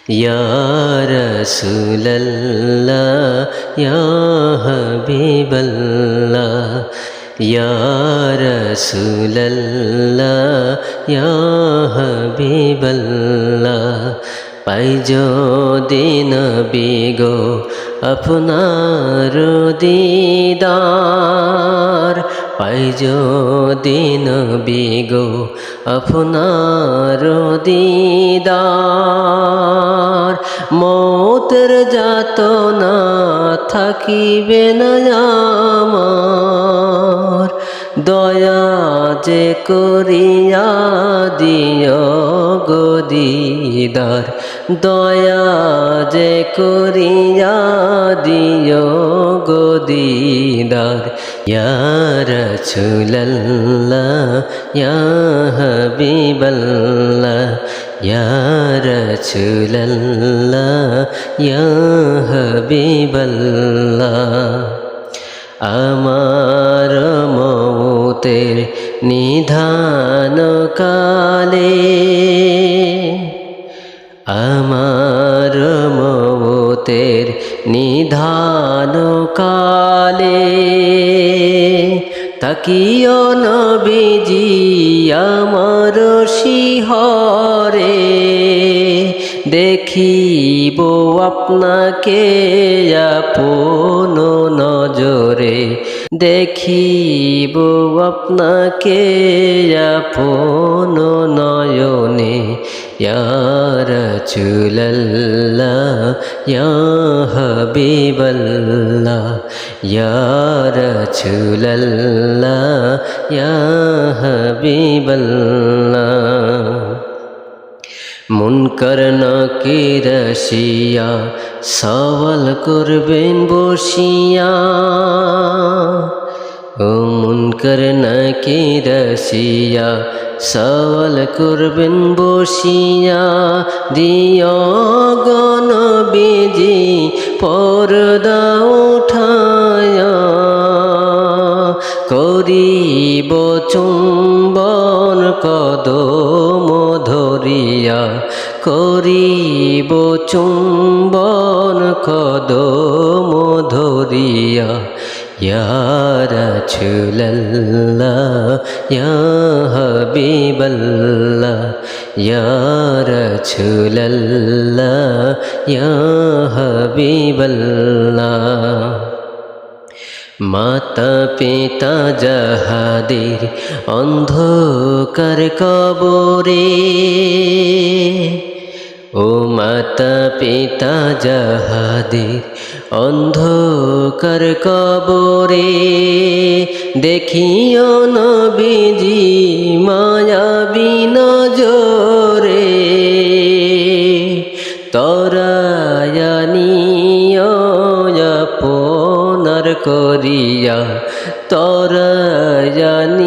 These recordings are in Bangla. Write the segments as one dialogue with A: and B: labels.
A: ইয়া রাসূলাল্লাহ ইয়া হাবিবাল্লাহ ইয়া রাসূলাল্লাহ ইয়া হাবিবাল্লাহ পাই যদি নবী গো আপনার দিদার পাই যদি নবী গো আপনার দিদার মৌতের যাতনা থাকিবে না আমার দয়া যে করিয়া দিও গো দিদার দয়া যে করিয়া দিও গো দিদার ইয়া রাসূলাল্লাহ ইয়া হাবিবাল্লাহ ইয়া রাসূলাল্লাহ ইয়া হাবিবাল্লাহ আমার মৌতের নিধান কালে আমার মৌতের নিধান কালে তাকিও নবীজি আমার শিহরে দেখিব আপনাকে আপন নজরে দেখিব আপনাকে আপন নয়নে ইয়া রাসূলাল্লাহ ইয়া হাবিবাল্লাহ ইয়া রাসূলাল্লাহ ইয়া হাবিবাল্লাহ মুনকার নাকির আসিয়া সওয়াল করবেন বসিয়া ও মুনকার নাকির আসিয়া সওয়াল করবেন বসিয়া দিও গো নবীজি পর্দা উঠায়া করিব চুম্বন কদম ধরিয়া করিব চুম্বন কদম ধরিয়া ইয়া রাসূলাল্লাহ ইয়া হাবিবাল্লাহ ইয়া রাসূলাল্লাহ ইয়া হাবিবাল্লাহ মাতা পিতা যাহাদের অন্ধকার কবরে ও মাতা পিতা যাহাদের অন্ধকার কবরে দেখিও নবীজি মায়াবী নজরে তরায়ানিও আপনার করিয়া তরায়ানিও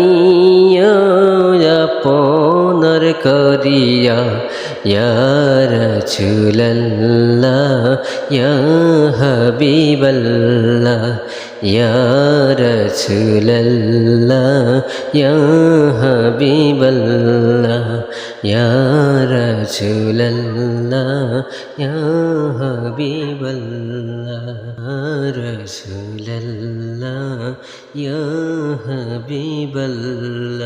A: আপনার করিয়া ইয়া রাসূলাল্লাহ ইয়া হাবিবাল্লাহ ইয়া রাসূলাল্লাহ ইয়া হাবিবাল্লাহ ইয়া রাসূলাল্লাহ ইয়া হাবিবাল্লাহ রাসূলাল্লাহ ইয়া হাবিবাল্লাহ